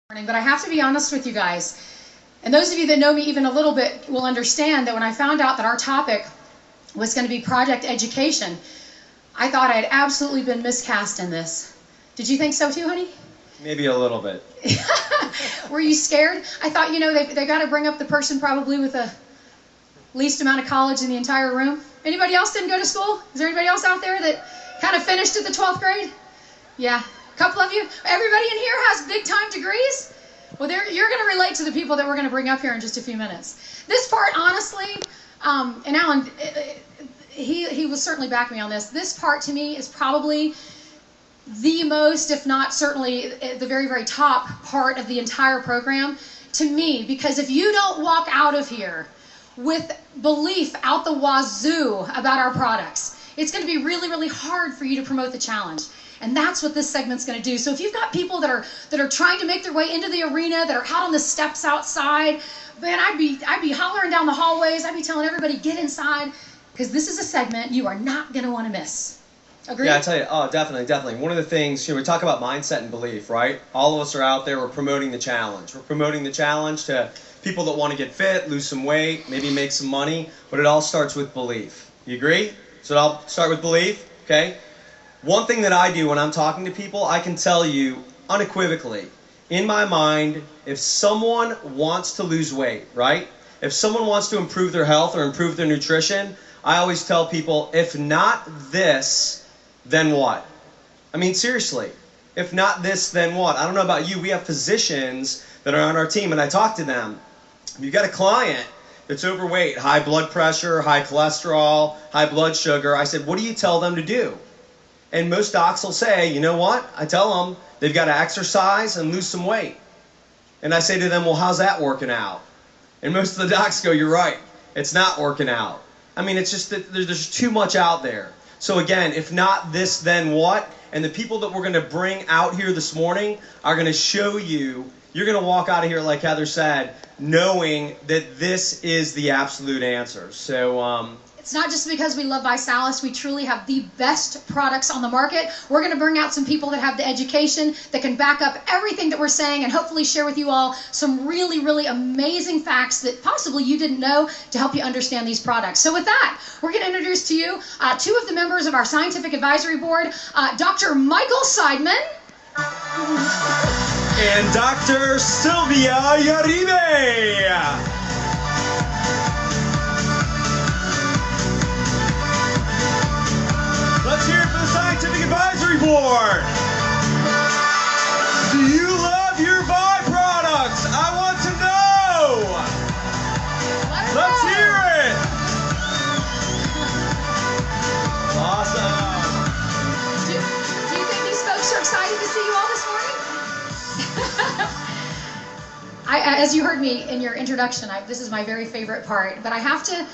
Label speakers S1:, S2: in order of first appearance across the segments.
S1: But I have to be honest with you guys, and those of you that know me even a little bit will understand that when I found out that our topic was going to be project education, I thought I had absolutely been miscast in this. Did you think so too, honey?
S2: Maybe a little bit.
S1: Were you scared? I thought, you know, they got to bring up the person probably with the least amount of college in the entire room. Anybody else didn't go to school? Is there anybody else out there that kind of finished at the 12th grade? Yeah. A couple of you. Everybody in here has big time degrees? Well, you're going to relate to the people that we're going to bring up here in just a few minutes. This part, honestly, and Alan, he will certainly back me on this. This part to me is probably the most, if not certainly the very, very top part of the entire program to me, because if you don't walk out of here with belief out the wazoo about our products, it's going to be really, really hard for you to promote the challenge. And that's what this segment's going to do. So if you've got people that are trying to make their way into the arena, that are out on the steps outside, man, I'd be hollering down the hallways. I'd be telling everybody, get inside, because this is a segment you are not going to want to miss. Agree?
S2: Yeah, I tell you, oh, definitely. One of the things, we talk about mindset and belief, right? All of us are out there, we're promoting the challenge. We're promoting the challenge to people that want to get fit, lose some weight, maybe make some money, but it all starts with belief. You agree? So I'll start with belief, okay? One thing that I do when I'm talking to people, I can tell you unequivocally, in my mind, if someone wants to lose weight, right? If someone wants to improve their health or improve their nutrition, I always tell people, if not this, then what? I mean, seriously, if not this, then what? I don't know about you, we have physicians that are on our team, and I talk to them. If you've got a client that's overweight, high blood pressure, high cholesterol, high blood sugar, I said, what do you tell them to do? And most docs will say, you know what? I tell them they've got to exercise and lose some weight. And I say to them, well, how's that working out? And most of the docs go, you're right. It's not working out. I mean, it's just that there's too much out there. So again, if not this, then what? And the people that we're going to bring out here this morning are going to show you, you're going to walk out of here, like Heather said, knowing that this is the absolute answer. So,
S1: it's not just because we love Visalus, we truly have the best products on the market. We're going to bring out some people that have the education that can back up everything that we're saying and hopefully share with you all some really, really amazing facts that possibly you didn't know to help you understand these products. So with that, we're going to introduce to you two of the members of our Scientific Advisory Board, Dr. Michael Seidman.
S2: And Dr. Sylvia Yaribe. Let's hear it for the Scientific Advisory Board. Do you love your byproducts? I want to know. Let's hear it. Awesome.
S1: Do you think these folks are excited to see you all this morning? As you heard me in your introduction, this is my very favorite part, but I have to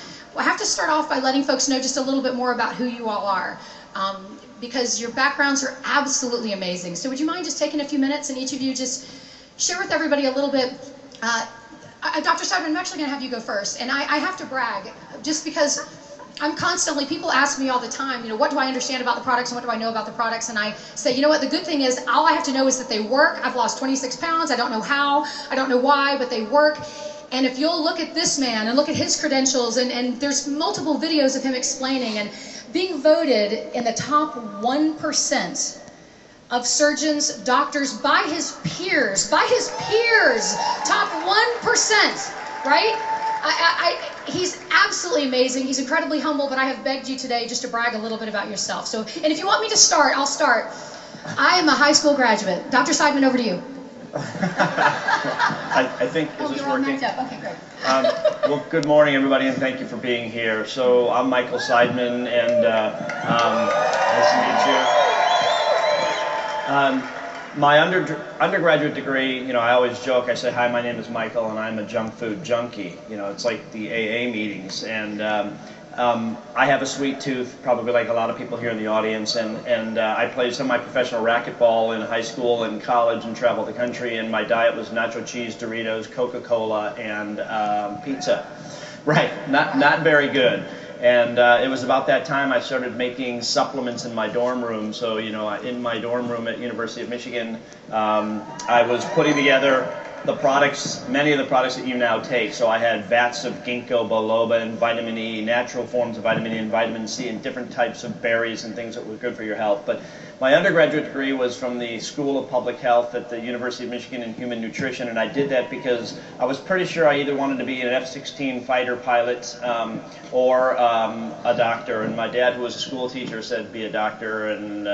S1: start off by letting folks know just a little bit more about who you all are. Because your backgrounds are absolutely amazing. So would you mind just taking a few minutes and each of you just share with everybody a little bit. Dr. Seidman, I'm actually going to have you go first. And I have to brag, just because I'm constantly, people ask me all the time, what do I understand about the products and what do I know about the products? And I say, you know what, the good thing is all I have to know is that they work. I've lost 26 pounds. I don't know how, I don't know why, but they work. And if you'll look at this man and look at his credentials, and there's multiple videos of him explaining and being voted in the top 1% of surgeons, doctors, by his peers, top 1%, right? He's absolutely amazing. He's incredibly humble, but I have begged you today just to brag a little bit about yourself. So, and if you want me to start, I'll start. I am a high school graduate. Dr. Seidman, over to you.
S3: I think this is
S1: you're all
S3: working.
S1: mic'd up. Okay, great.
S3: Well, good morning, everybody, and thank you for being here. So I'm Michael Seidman, and nice to meet you. My undergraduate degree, I always joke. I say, "Hi, my name is Michael, and I'm a junk food junkie." It's like the AA meetings, and I have a sweet tooth, probably like a lot of people here in the audience, and I played some of my professional racquetball in high school and college and traveled the country, and my diet was nacho cheese, Doritos, Coca-Cola, and pizza. Right, not very good. And it was about that time I started making supplements in my dorm room. So, you know, in my dorm room at University of Michigan, I was putting together the products, many of the products that you now take. So I had vats of ginkgo biloba and vitamin E, natural forms of vitamin E and vitamin C, and different types of berries and things that were good for your health. But my undergraduate degree was from the School of Public Health at the University of Michigan in Human Nutrition, and I did that because I was pretty sure I either wanted to be an F-16 fighter pilot or a doctor. And my dad, who was a school teacher, said be a doctor and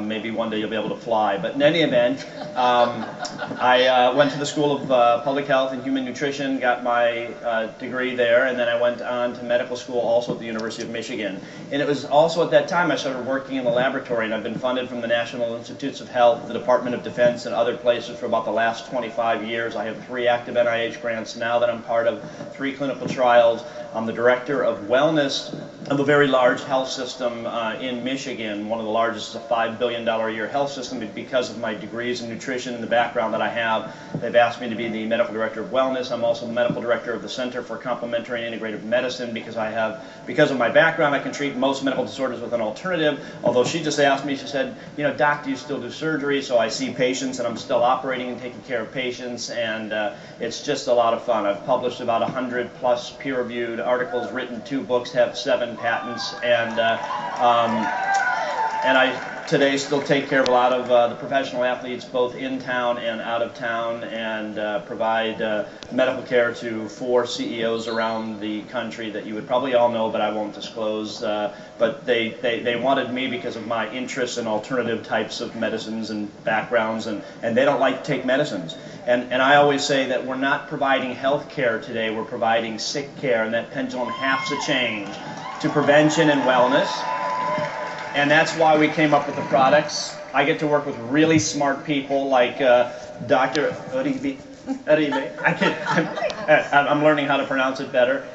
S3: maybe one day you'll be able to fly. But in any event, I went to the School of Public Health and Human Nutrition, got my degree there, and then I went on to medical school also at the University of Michigan. And it was also at that time I started working in the laboratory, and I've been funded from the National Institutes of Health, the Department of Defense, and other places for about the last 25 years. I have 3 active NIH grants now that I'm part of, 3 clinical trials. I'm the director of wellness of a very large health system in Michigan. One of the largest is a $5 billion a year health system. Because of my degrees in nutrition and the background that I have, they've asked me to be the medical director of wellness. I'm also the medical director of the Center for Complementary and Integrative Medicine because of my background, I can treat most medical disorders with an alternative. Although she just asked me, she said, you know, doc, do you still do surgery? So I see patients and I'm still operating and taking care of patients, and it's just a lot of fun. I've published about 100 plus peer-reviewed articles, written 2 books, have 7 patents, and I today still take care of a lot of the professional athletes both in town and out of town, and provide medical care to 4 CEOs around the country that you would probably all know, but I won't disclose. But they wanted me because of my interest in alternative types of medicines and backgrounds, and they don't like to take medicines. And I always say that we're not providing health care today, we're providing sick care, and that pendulum has to change to prevention and wellness. And that's why we came up with the products. I get to work with really smart people like Dr. Uribe. I'm learning how to pronounce it better.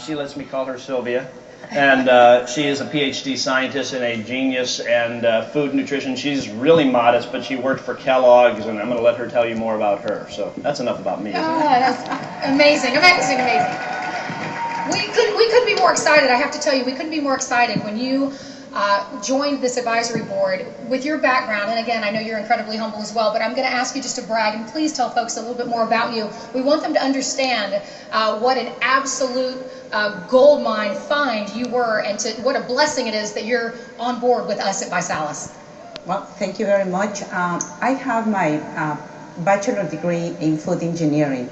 S3: She lets me call her Sylvia. And she is a PhD scientist and a genius in food nutrition. She's really modest, but she worked for Kellogg's, and I'm going to let her tell you more about her. So that's enough about me.
S1: That's amazing, amazing, amazing. We couldn't be more excited. I have to tell you, we couldn't be more excited when you joined this advisory board with your background. And again, I know you're incredibly humble as well, but I'm going to ask you just to brag, and please tell folks a little bit more about you. We want them to understand what an absolute gold mine find you were, and what a blessing it is that you're on board with us at Visalus.
S4: Well, thank you very much. I have my bachelor degree in food engineering,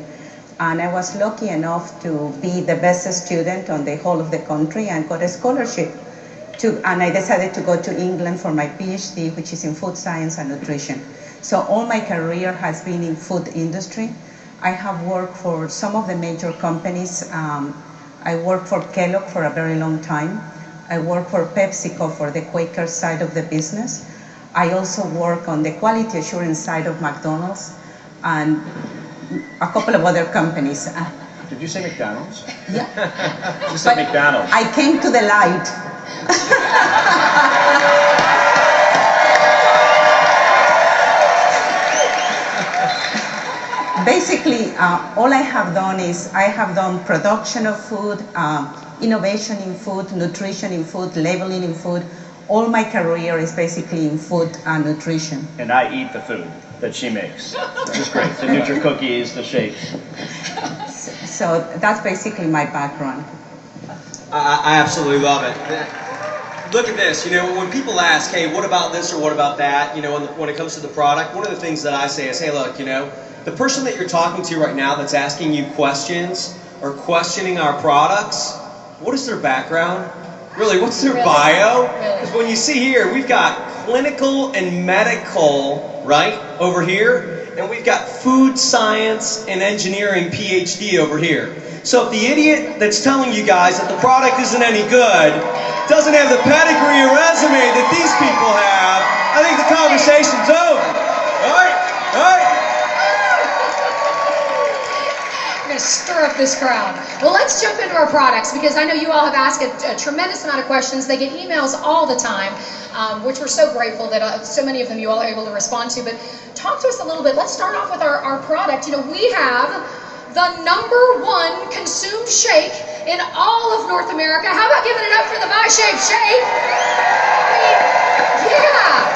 S4: and I was lucky enough to be the best student on the whole of the country and got a scholarship. And I decided to go to England for my PhD, which is in food science and nutrition. So all my career has been in food industry. I have worked for some of the major companies. I worked for Kellogg for a very long time. I worked for PepsiCo for the Quaker side of the business. I also work on the quality assurance side of McDonald's and a couple of other companies.
S3: Did you say McDonald's?
S4: Yeah.
S3: You said McDonald's.
S4: I came to the light. Basically, all I have done is I have done production of food, innovation in food, nutrition in food, labeling in food. All my career is basically in food and nutrition.
S3: And I eat the food that she makes, which is great. The Nutri cookies, the shakes.
S4: So that's basically my background.
S2: I absolutely love it. Look at this, you know, when people ask, hey, what about this or what about that, you know, when it comes to the product, one of the things that I say is, hey, look, you know, the person that you're talking to right now that's asking you questions or questioning our products, what is their background? Really, what's their bio? Because when you see here, we've got clinical and medical, right, over here, and we've got food science and engineering PhD over here. So if the idiot that's telling you guys that the product isn't any good doesn't have the pedigree or resume that these people have, I think the conversation's over. All right? All right?
S1: I'm going to stir up this crowd. Well, let's jump into our products, because I know you all have asked a tremendous amount of questions. They get emails all the time, which we're so grateful that so many of them you all are able to respond to. But talk to us a little bit. Let's start off with our product. You know, we have the #1 consumed shake in all of North America. How about giving it up for the My Shape Shake? I mean, yeah.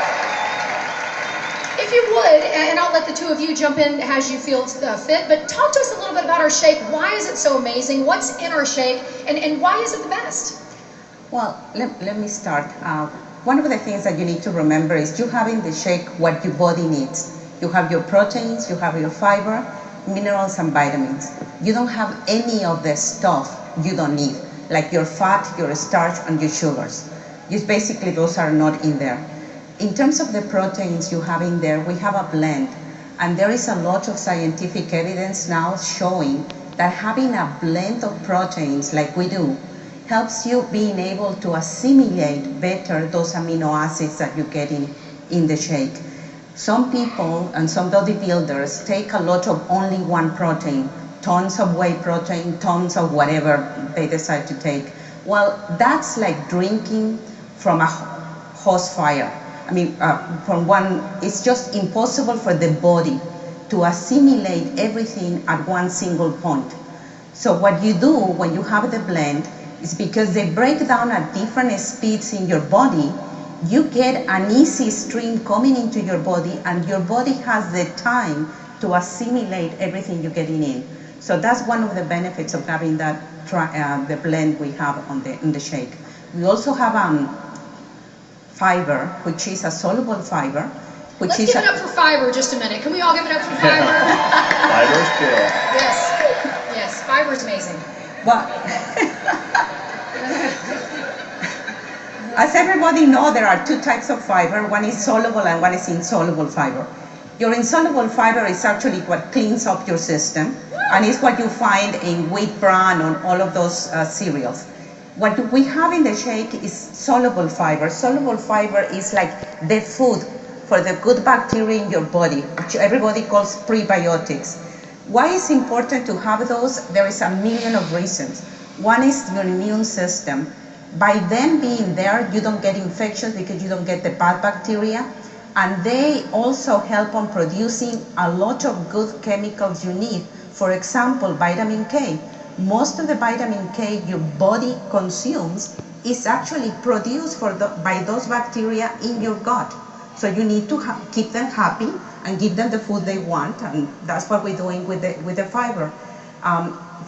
S1: If you would, and I'll let the two of you jump in as you feel fit, but talk to us a little bit about our shake. Why is it so amazing? What's in our shake? And why is it the best?
S4: Well, let me start. One of the things that you need to remember is you have in the shake what your body needs. You have your proteins, you have your fiber, minerals and vitamins. You don't have any of the stuff you don't need, like your fat, your starch, and your sugars. Just basically those are not in there. In terms of the proteins you have in there, we have a blend, and there is a lot of scientific evidence now showing that having a blend of proteins like we do helps you being able to assimilate better those amino acids that you get in the shake. Some people and some bodybuilders take a lot of only one protein, tons of whey protein, tons of whatever they decide to take. Well, that's like drinking from a hose fire. I mean, it's just impossible for the body to assimilate everything at one single point. So what you do when you have the blend is, because they break down at different speeds in your body, you get an easy stream coming into your body, and your body has the time to assimilate everything you're getting in. So that's one of the benefits of having that the blend we have in the shake. We also have fiber, which is a soluble fiber.
S1: Let's give it up for fiber just a minute. Can we all give it up for fiber?
S3: Fiber is cool.
S1: Yes, fiber is amazing.
S4: Well, as everybody knows, there are two types of fiber. One is soluble and one is insoluble fiber. Your insoluble fiber is actually what cleans up your system, and it's what you find in wheat bran and all of those cereals. What we have in the shake is soluble fiber. Soluble fiber is like the food for the good bacteria in your body, which everybody calls prebiotics. Why is it important to have those? There is a million of reasons. One is your immune system. By them being there, you don't get infections because you don't get the bad bacteria. And they also help on producing a lot of good chemicals you need. For example, vitamin K. Most of the vitamin K your body consumes is actually produced by those bacteria in your gut. So you need to keep them happy and give them the food they want, and that's what we're doing with the fiber.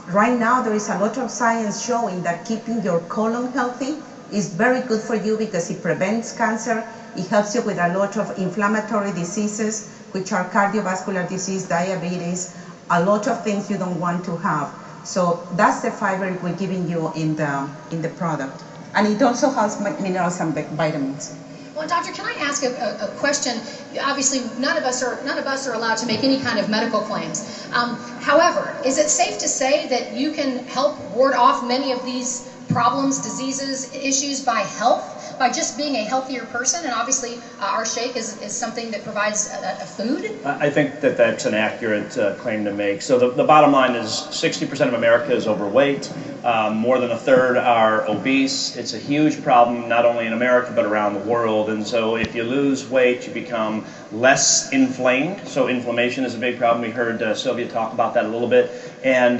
S4: Right now there is a lot of science showing that keeping your colon healthy is very good for you because it prevents cancer, it helps you with a lot of inflammatory diseases, which are cardiovascular disease, diabetes, a lot of things you don't want to have. So that's the fiber we're giving you in the product. And it also has minerals and vitamins.
S1: Well, doctor, can I ask a question? Obviously, none of us are allowed to make any kind of medical claims. However, is it safe to say that you can help ward off many of these problems, diseases, issues by just being a healthier person? And obviously, our shake is something that provides a food.
S3: I think that that's an accurate claim to make. So the bottom line is 60% of America is overweight. More than a third are obese. It's a huge problem, not only in America, but around the world. And so if you lose weight, you become less inflamed. So inflammation is a big problem. We heard Sylvia talk about that a little bit. And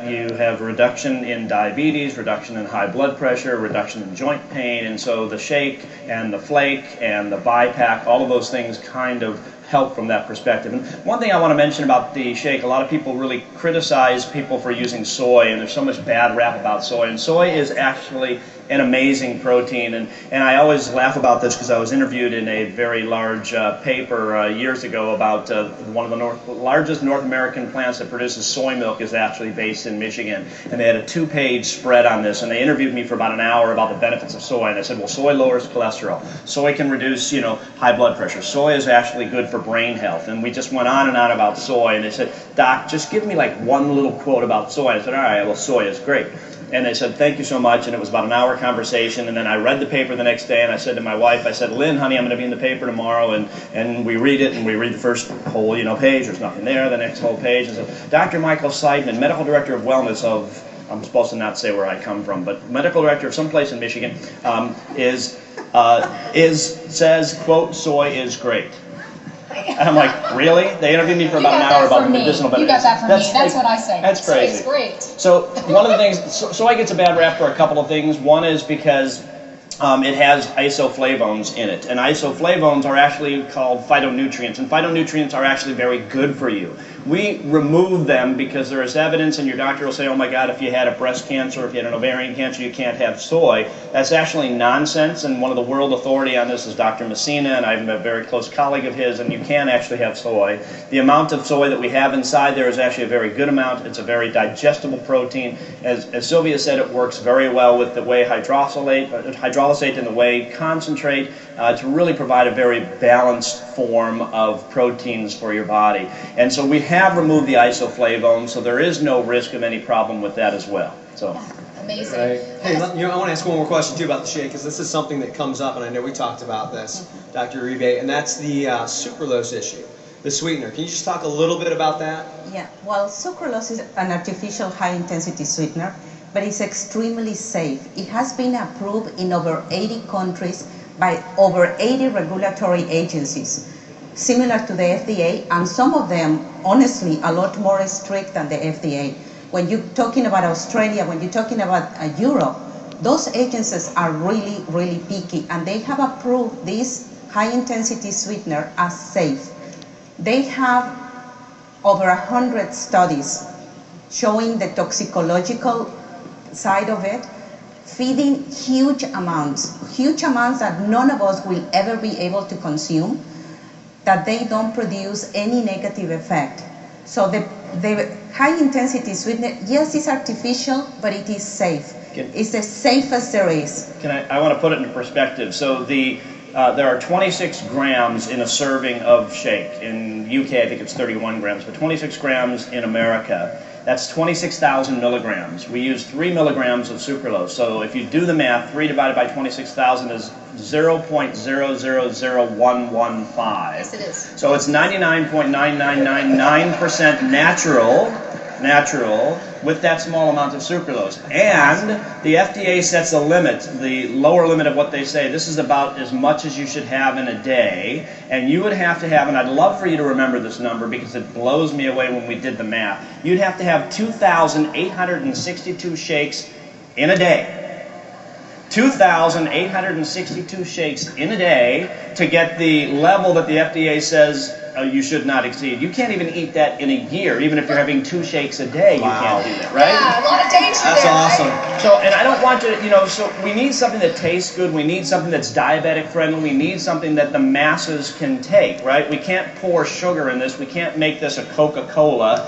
S3: you have reduction in diabetes, reduction in high blood pressure, reduction in joint pain. And so the shake and the flake and the BiPAC, all of those things kind of help from that perspective. And one thing I want to mention about the shake, a lot of people really criticize people for using soy, and there's so much bad rap about soy. And soy is actually an amazing protein, and I always laugh about this because I was interviewed in a very large paper years ago about one of the largest North American plants that produces soy milk is actually based in Michigan, and they had a 2-page spread on this, and they interviewed me for about an hour about the benefits of soy, and I said, well, soy lowers cholesterol, soy can reduce, high blood pressure, soy is actually good for brain health, and we just went on and on about soy, and they said, Doc, just give me like one little quote about soy. I said, all right, well, soy is great. And they said, thank you so much, and it was about an hour conversation, and then I read the paper the next day, and I said to my wife, I said, Lynn, honey, I'm going to be in the paper tomorrow, and we read it, and we read the first whole, page, there's nothing there, the next whole page, and so Dr. Michael Seidman, Medical Director of Wellness of, I'm supposed to not say where I come from, but Medical Director of someplace in Michigan, says, quote, soy is great. And I'm like, really? They interviewed me for about an hour about medicinal benefits.
S1: You got that from me. That's what I say.
S3: That's crazy.
S1: It's great.
S3: So one of the things, soy gets a bad rap for a couple of things. One is because it has isoflavones in it, and isoflavones are actually called phytonutrients, and phytonutrients are actually very good for you. We remove them because there is evidence, and your doctor will say, oh my God, if you had a breast cancer, if you had an ovarian cancer, you can't have soy. That's actually nonsense, and one of the world authority on this is Dr. Messina, and I'm a very close colleague of his, and you can actually have soy. The amount of soy that we have inside there is actually a very good amount. It's a very digestible protein. As Sylvia said, it works very well with the whey hydrolysate and the whey concentrate to really provide a very balanced form of proteins for your body. And so we have removed the isoflavones, so there is no risk of any problem with that as well. So.
S1: Amazing.
S2: Right. Hey, I want to ask one more question too about the shake, because this is something that comes up, and I know we talked about this, Dr. Uribe, and that's the sucralose issue, the sweetener. Can you just talk a little bit about that?
S4: Yeah, well, sucralose is an artificial high-intensity sweetener, but it's extremely safe. It has been approved in over 80 countries by over 80 regulatory agencies, similar to the FDA, and some of them, honestly, a lot more strict than the FDA. When you're talking about Australia, when you're talking about Europe, those agencies are really, really picky, and they have approved this high-intensity sweetener as safe. They have over 100 studies showing the toxicological side of it, feeding huge amounts that none of us will ever be able to consume, that they don't produce any negative effect. So the high-intensity sweetener, yes, it's artificial, but it is safe. It's the safest there is.
S3: I want to put it into perspective. So there are 26 grams in a serving of shake. In UK, I think it's 31 grams, but 26 grams in America. That's 26,000 milligrams. We use 3 milligrams of sucralose. So if you do the math, 3 divided by 26,000 is 0.000115.
S1: Yes, it is.
S3: So it's 99.9999% natural with that small amount of sucralose. And the FDA sets a limit, the lower limit of what they say. This is about as much as you should have in a day. And you would have to have, and I'd love for you to remember this number because it blows me away when we did the math. You'd have to have 2,862 shakes in a day. 2,862 shakes in a day to get the level that the FDA says you should not exceed. You can't even eat that in a year, even if you're having 2 shakes a day. You can't do that, right?
S1: Yeah, a lot of danger
S2: That's
S1: there.
S2: awesome.
S1: Right?
S3: So, and I don't want to, so we need something that tastes good. We need something that's diabetic friendly. We need something that the masses can take, right? We can't pour sugar in this. We can't make this a Coca-Cola.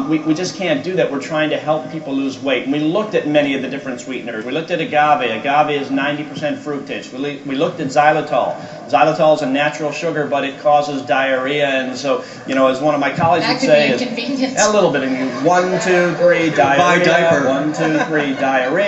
S3: We just can't do that. We're trying to help people lose weight. And we looked at many of the different sweeteners. We looked at agave. Agave is 90% fructose. We looked at xylitol. Xylitol is a natural sugar, but it causes diarrhea. And so, as one of my colleagues would say,
S1: that could be inconvenient.
S3: A little bit of 1, 2, 3 diarrhea.
S2: Buy diaper.
S3: 1, 2, 3 diarrhea.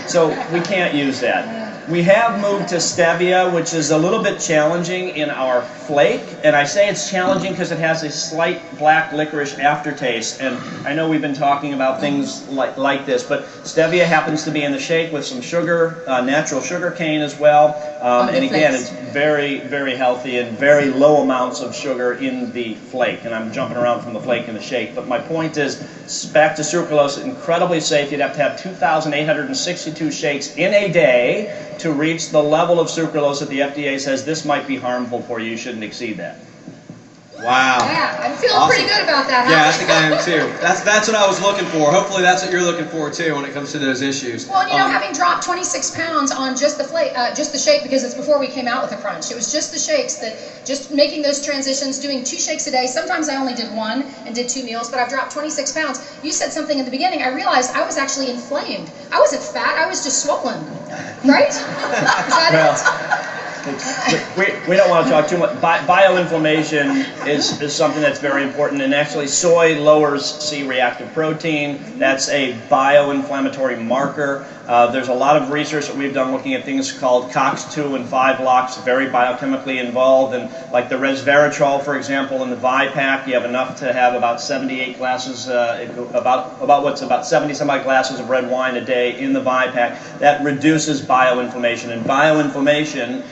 S3: So we can't use that. We have moved to stevia, which is a little bit challenging in our flake, and I say it's challenging because it has a slight black licorice aftertaste, and I know we've been talking about things like this, but stevia happens to be in the shake with some sugar, natural sugar cane as well, and again, it's very, very healthy and very low amounts of sugar in the flake, and I'm jumping around from the flake and the shake, but my point is, back to sucralose, incredibly safe. You'd have to have 2,862 shakes in a day to reach the level of sucralose that the FDA says this might be harmful for you. You shouldn't exceed that.
S2: Wow.
S1: Yeah, I'm feeling
S2: Awesome.
S1: pretty good about that. Huh?
S2: Yeah, I think I am too. That's what I was looking for. Hopefully that's what you're looking for too when it comes to those issues.
S1: Well, having dropped 26 pounds on just the shake, because it's before we came out with the crunch. It was just the shakes, just making those transitions, doing 2 shakes a day. Sometimes I only did 1 and did 2 meals, but I've dropped 26 pounds. You said something in the beginning. I realized I was actually inflamed. I wasn't fat. I was just swollen. Right? Is that it?
S3: We don't want to talk too much. Bioinflammation is something that's very important, and actually soy lowers C-reactive protein. That's a bioinflammatory marker. There's a lot of research that we've done looking at things called COX-2 and 5-LOX, very biochemically involved, and like the resveratrol, for example, in the Vipack, you have enough to have about 78 glasses, about 70 some odd glasses of red wine a day in the Vipack. That reduces bioinflammation, and bioinflammation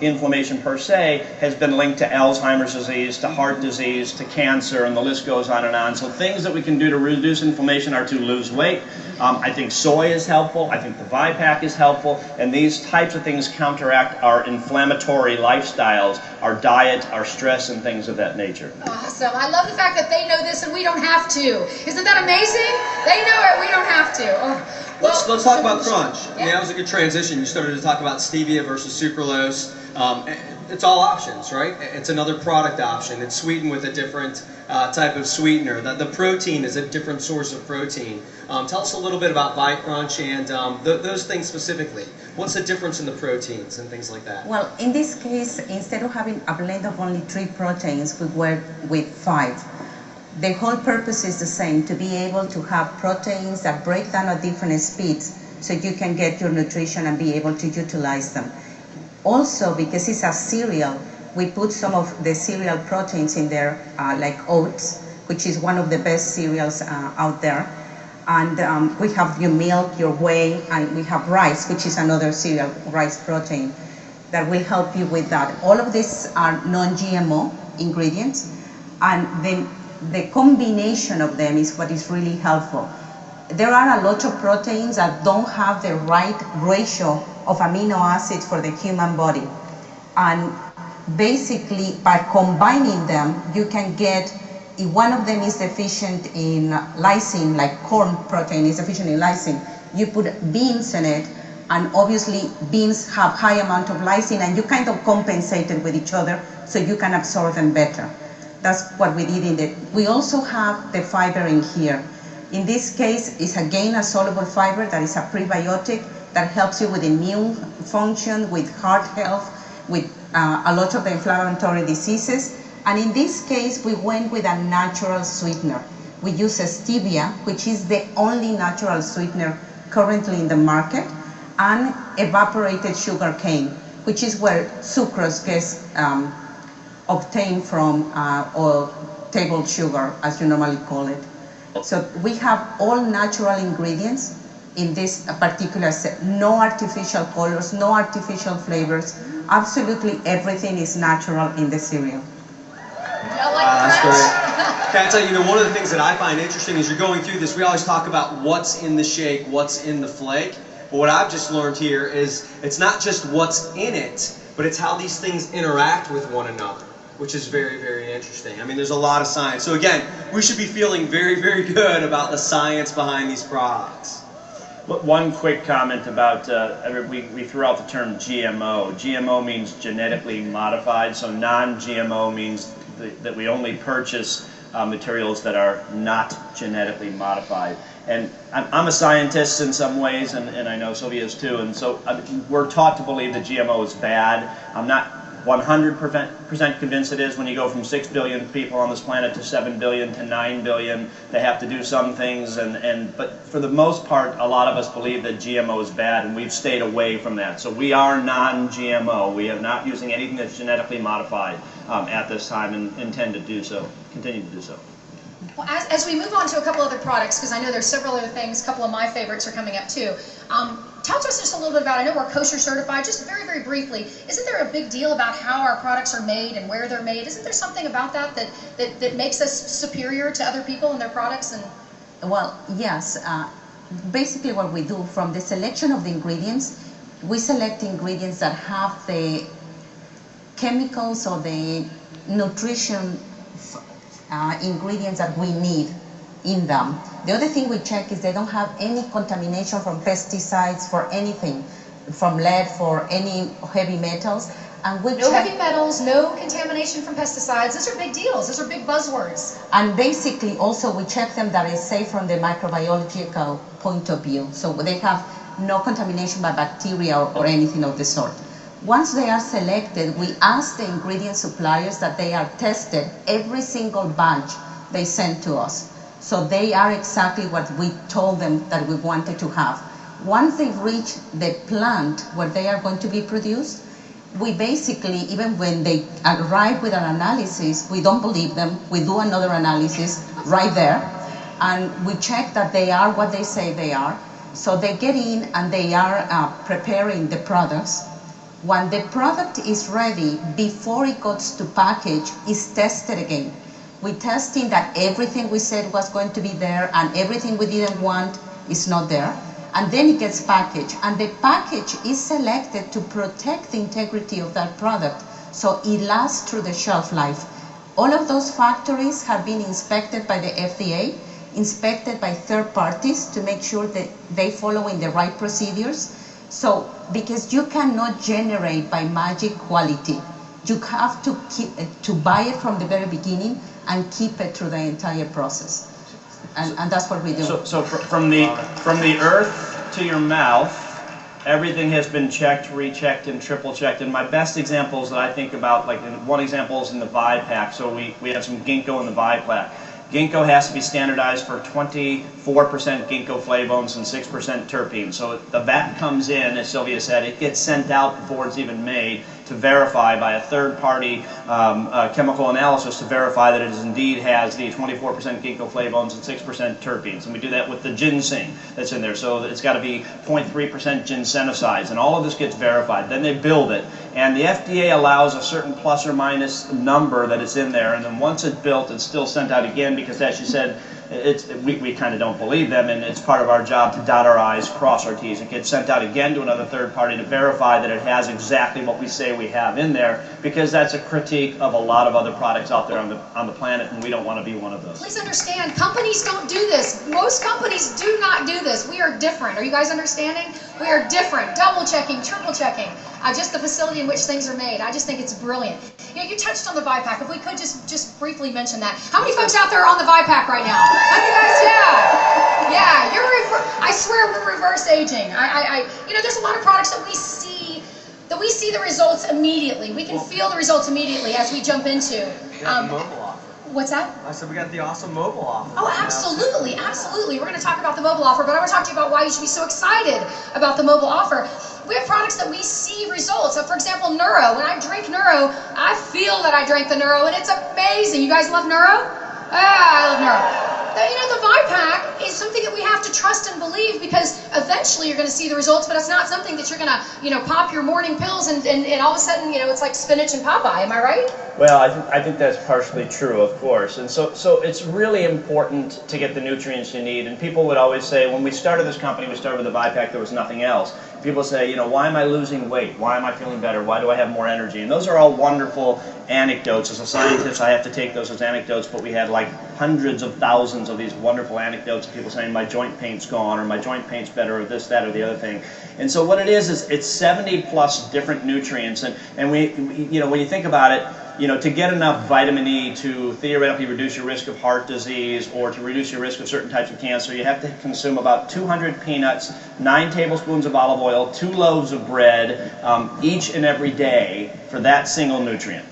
S3: inflammation per se has been linked to Alzheimer's disease, to heart disease, to cancer, and the list goes on and on. So things that we can do to reduce inflammation are to lose weight. I think soy is helpful. I think the ViPack is helpful. And these types of things counteract our inflammatory lifestyles, our diet, our stress, and things of that nature.
S1: Awesome. I love the fact that they know this and we don't have to. Isn't that amazing? They know it, we don't have to. Oh, well,
S2: Let's talk about crunch.
S1: Yeah.
S2: I mean, that was a good transition. You started to talk about stevia versus sucralose. It's all options, right? It's another product option. It's sweetened with a different type of sweetener. The protein is a different source of protein. Tell us a little bit about ViCrunch and those things specifically. What's the difference in the proteins and things like that?
S4: Well, in this case, instead of having a blend of only 3 proteins, we work with 5. The whole purpose is the same, to be able to have proteins that break down at different speeds so you can get your nutrition and be able to utilize them. Also, because it's a cereal, we put some of the cereal proteins in there, like oats, which is one of the best cereals out there. And we have your milk, your whey, and we have rice, which is another cereal, rice protein, that will help you with that. All of these are non-GMO ingredients, and then the combination of them is what is really helpful. There are a lot of proteins that don't have the right ratio of amino acids for the human body. And basically, by combining them, you can get, if one of them is deficient in lysine, like corn protein is deficient in lysine, you put beans in it, and obviously beans have high amount of lysine, and you kind of compensate it with each other so you can absorb them better. That's what we did in it. We also have the fiber in here. In this case, it's again a soluble fiber that is a prebiotic that helps you with immune function, with heart health, with a lot of the inflammatory diseases. And in this case, we went with a natural sweetener. We use stevia, which is the only natural sweetener currently in the market, and evaporated sugar cane, which is where sucrose gets obtained from, or table sugar, as you normally call it. So we have all natural ingredients in this particular set. No artificial colors, no artificial flavors. Absolutely everything is natural in the cereal.
S2: That's great. Can I tell you, one of the things that I find interesting is you're going through this, we always talk about what's in the shake, what's in the flake. But what I've just learned here is it's not just what's in it, but it's how these things interact with one another, which is very, very interesting. I mean, there's a lot of science. So again, we should be feeling very, very good about the science behind these products.
S3: One quick comment about, we threw out the term GMO. GMO means genetically modified, so non-GMO means that we only purchase materials that are not genetically modified. And I'm a scientist in some ways, and I know Sylvia is too, and so we're taught to believe that GMO is bad. I'm not 100% convinced it is. When you go from 6 billion people on this planet to 7 billion to 9 billion, they have to do some things, but for the most part, a lot of us believe that GMO is bad, and we've stayed away from that. So we are non-GMO. We are not using anything that's genetically modified at this time, and intend to do so, continue to do so.
S1: Well, as we move on to a couple other products, because I know there's several other things, a couple of my favorites are coming up too. Tell us just a little bit about, I know we're kosher certified, just very, very briefly, isn't there a big deal about how our products are made and where they're made? Isn't there something about that makes us superior to other people and their products? And
S4: well, yes. Basically what we do, from the selection of the ingredients, we select ingredients that have the chemicals or the nutrition ingredients that we need in them. The other thing we check is they don't have any contamination from pesticides, for anything, from lead, for any heavy metals. And we
S1: no heavy metals, no contamination from pesticides. Those are big deals. Those are big buzzwords.
S4: And basically also we check them that is safe from the microbiological point of view. So they have no contamination by bacteria or anything of the sort. Once they are selected, we ask the ingredient suppliers that they are tested every single batch they send to us. So they are exactly what we told them that we wanted to have. Once they reach the plant where they are going to be produced, we basically, even when they arrive with an analysis, we don't believe them. We do another analysis right there, and we check that they are what they say they are. So they get in and they are preparing the products. When the product is ready, before it goes to package, it's tested again. We're testing that everything we said was going to be there and everything we didn't want is not there. And then it gets packaged. And the package is selected to protect the integrity of that product so it lasts through the shelf life. All of those factories have been inspected by the FDA, inspected by third parties to make sure that they follow in the right procedures. So, because you cannot generate by magic quality, you have to buy it from the very beginning and keep it through the entire process. And that's what we do.
S3: So from the earth to your mouth, everything has been checked, rechecked, and triple checked. And my best examples that I think about, like one example is in the ViPack. So we have some ginkgo in the ViPack. Ginkgo has to be standardized for 24% ginkgo flavones and 6% terpenes. So the vat comes in, as Sylvia said, it gets sent out before it's even made to verify by a third-party chemical analysis to verify that it indeed has the 24% ginkgo flavones and 6% terpenes. And we do that with the ginseng that's in there. So it's got to be 0.3% ginsenosides. And all of this gets verified. Then they build it. And the FDA allows a certain plus or minus number that is in there. And then once it's built, it's still sent out again because, as you said, we kind of don't believe them, and it's part of our job to dot our I's, cross our T's. It gets sent out again to another third party to verify that it has exactly what we say we have in there, because that's a critique of a lot of other products out there on the planet, and we don't want to be one of those.
S1: Please understand, companies don't do this. Most companies do not do this. We are different. Are you guys understanding? We are different. Double checking, triple checking. Just the facility in which things are made. I just think it's brilliant. You know, you touched on the ViPack. If we could just briefly mention that. How many folks out there are on the ViPack right now? How many guys? Yeah. I swear we're reverse aging. You know, there's a lot of products that we see the results immediately. We can feel the results immediately as we jump into.
S2: Mobile offer.
S1: What's that?
S2: I said we got the awesome mobile offer.
S1: Oh, absolutely, absolutely. We're going to talk about the mobile offer, but I want to talk to you about why you should be so excited about the mobile offer. We have products that we see results. So, for example, Neuro. When I drink Neuro, I feel that I drank the Neuro, and it's amazing. You guys love Neuro? I love Neuro. You know, the ViPack is something that we have to trust and believe, because eventually you're going to see the results, but it's not something that you're going to, you know, pop your morning pills and all of a sudden, you know, it's like spinach and Popeye. Am I right?
S3: Well, I think that's partially true, of course. And so it's really important to get the nutrients you need. And people would always say, when we started this company, we started with the ViPack, there was nothing else. People say, you know, why am I losing weight? Why am I feeling better? Why do I have more energy? And those are all wonderful anecdotes. As a scientist, I have to take those as anecdotes, but we had like hundreds of thousands of these wonderful anecdotes of people saying my joint pain's gone, or my joint pain's better, or this, that, or the other thing. And so what it is it's 70 plus different nutrients. And we you know, when you think about it, you know, to get enough vitamin E to theoretically reduce your risk of heart disease or to reduce your risk of certain types of cancer, you have to consume about 200 peanuts, 9 tablespoons of olive oil, 2 loaves of bread, each and every day for that single nutrient.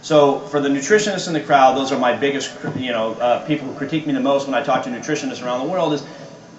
S3: So for the nutritionists in the crowd, those are my biggest, you know, people who critique me the most when I talk to nutritionists around the world is,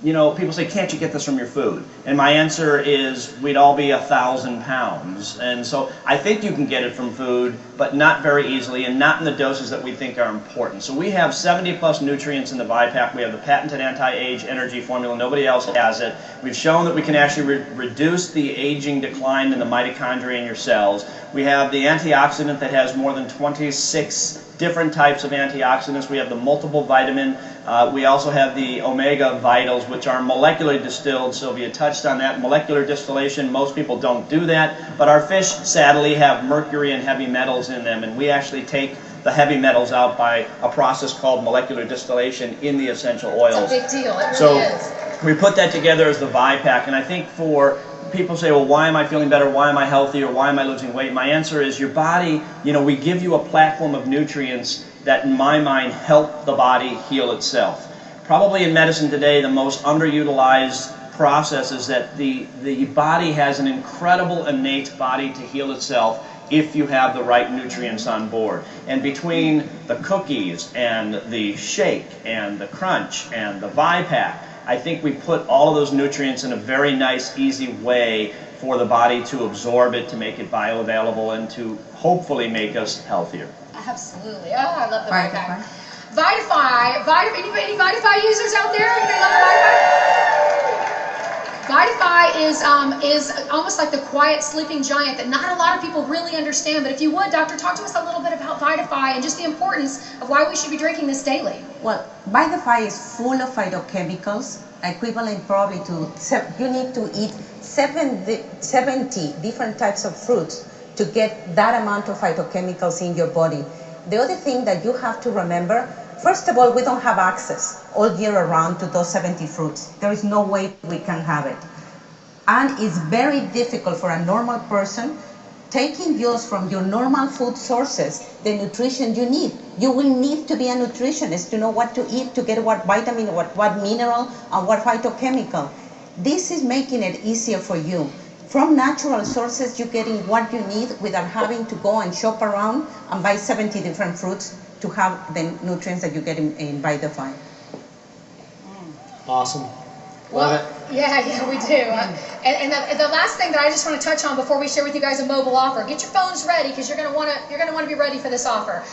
S3: you know, people say, can't you get this from your food? And my answer is, we'd all be 1,000 pounds. And so I think you can get it from food, but not very easily, and not in the doses that we think are important. So we have 70 plus nutrients in the ViPack. We have the patented anti-age energy formula. Nobody else has it. We've shown that we can actually reduce the aging decline in the mitochondria in your cells. We have the antioxidant that has more than 26 different types of antioxidants. We have the multiple vitamin. We also have the omega vitals, which are molecularly distilled. Sylvia touched on that. Molecular distillation, most people don't do that, but our fish sadly have mercury and heavy metals in them, and we actually take the heavy metals out by a process called molecular distillation in the essential oils.
S1: It's a big deal. It really is.
S3: We put that together as the ViPack, and I think for people say, well, why am I feeling better? Why am I healthy? Or why am I losing weight? My answer is your body, you know, we give you a platform of nutrients that, in my mind, help the body heal itself. Probably in medicine today, the most underutilized process is that the body has an incredible innate body to heal itself if you have the right nutrients on board. And between the cookies and the shake and the crunch and the ViPack, I think we put all of those nutrients in a very nice, easy way for the body to absorb it, to make it bioavailable, and to hopefully make us healthier.
S1: Absolutely. Oh, I love the ViPack. Vitify. Any Vitify users out there? Anybody love the Vitify is almost like the quiet sleeping giant that not a lot of people really understand. But if you would, Doctor, talk to us a little bit about Vitify and just the importance of why we should be drinking this daily.
S4: Well, Vitify is full of phytochemicals, equivalent probably to, you need to eat 70 different types of fruits to get that amount of phytochemicals in your body. The other thing that you have to remember, first of all, we don't have access all year around to those 70 fruits. There is no way we can have it. And it's very difficult for a normal person taking yours from your normal food sources, the nutrition you need. You will need to be a nutritionist to know what to eat, to get what vitamin, what mineral, and what phytochemical. This is making it easier for you. From natural sources, you're getting what you need without having to go and shop around and buy 70 different fruits to have the nutrients that you get in Vitify.
S2: Awesome. Love it.
S1: Yeah, we do. And the last thing that I just want to touch on before we share with you guys a mobile offer, get your phones ready because you're going to want to be ready for this offer.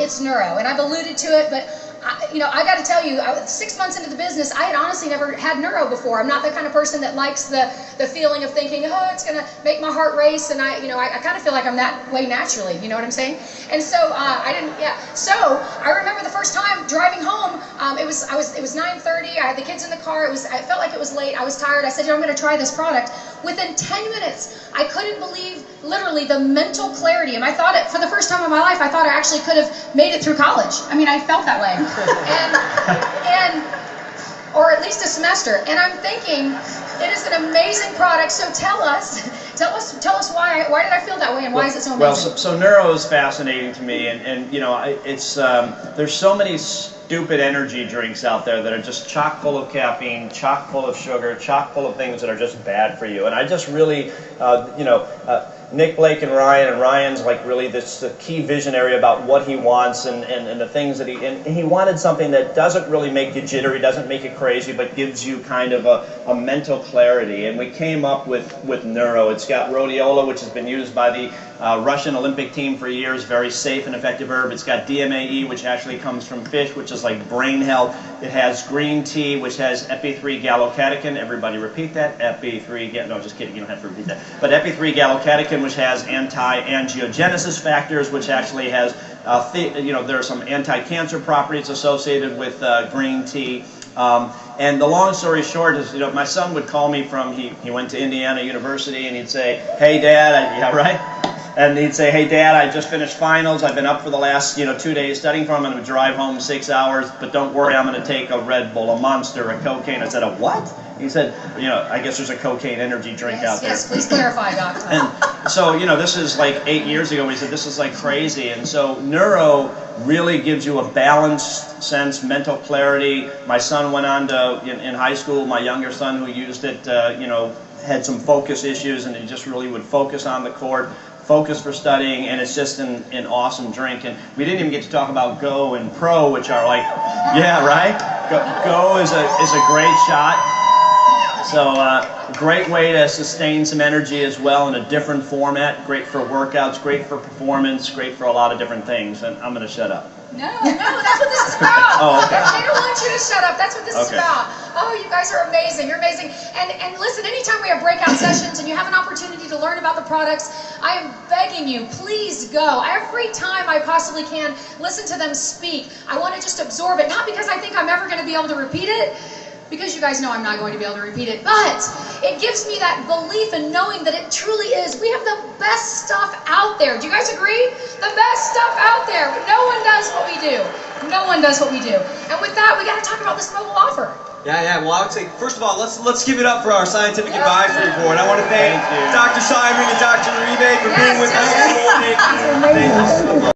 S1: It's neuro, and I've alluded to it, but I got to tell you, 6 months into the business, I had honestly never had neuro before. I'm not the kind of person that likes the feeling of thinking, oh, it's going to make my heart race, and I kind of feel like I'm that way naturally. You know what I'm saying? And so I didn't. Yeah. So I remember the first time driving home. It was 9:30. I had the kids in the car. I felt like it was late. I was tired. I said, I'm going to try this product. Within 10 minutes, I couldn't believe literally the mental clarity. And I thought for the first time in my life, I thought I actually could have made it through college. I mean, I felt that way. Or at least a semester. And I'm thinking, it is an amazing product. So tell us why did I feel that way, and why is it so amazing?
S3: Well, so neuro is fascinating to me, and it's there's so many stupid energy drinks out there that are just chock full of caffeine, chock full of sugar, chock full of things that are just bad for you. And I just really, Nick, Blake, and Ryan's like really the key visionary about what he wants and the things that he wanted something that doesn't really make you jittery, doesn't make you crazy, but gives you kind of a mental clarity. And we came up with neuro. It's got rhodiola, which has been used by the Russian Olympic team for years, very safe and effective herb. It's got DMAE, which actually comes from fish, which is like brain health. It has green tea, which has epi-3-gallocatechin. Everybody repeat that. No, just kidding. You don't have to repeat that. But epi-3-gallocatechin, which has anti-angiogenesis factors, which actually has, there are some anti-cancer properties associated with green tea. And the long story short is, my son would call me he went to Indiana University, and he'd say, hey, Dad, yeah, right? And he'd say, hey, Dad, I just finished finals. I've been up for the last 2 days studying for them. I'm going to drive home 6 hours, but don't worry, I'm going to take a Red Bull, a Monster, a cocaine. I said, a what? He said, I guess there's a cocaine energy drink out there.
S1: Yes, please clarify, Doctor.
S3: And so, this is like 8 years ago. We said, this is like crazy. And so neuro really gives you a balanced sense, mental clarity. My son went on to, in high school, my younger son who used it, had some focus issues, and he just really would focus on the court, focus for studying, and it's just an awesome drink. And we didn't even get to talk about Go and Pro, which are like, yeah, right? Go is a great shot. So great way to sustain some energy as well in a different format. Great for workouts, great for performance, great for a lot of different things. And I'm going to shut up.
S1: No, that's what this is about.
S3: Oh, okay.
S1: They don't want you to shut up. That's what this is about. Oh, you guys are amazing. You're amazing. And listen, anytime we have breakout sessions and you have an opportunity to learn about the products, I am begging you, please go. Every time I possibly can, listen to them speak. I want to just absorb it. Not because I think I'm ever going to be able to repeat it, because you guys know I'm not going to be able to repeat it, but it gives me that belief in knowing that it truly is. We have the best stuff out there. Do you guys agree? The best stuff out there. But no one does what we do. No one does what we do. And with that, we got to talk about this mobile offer.
S2: Yeah. Well, I would say, first of all, let's give it up for our scientific advisory board. I want to thank Dr. Seidman and Dr. Uribe for being with us this morning. Thank you so much.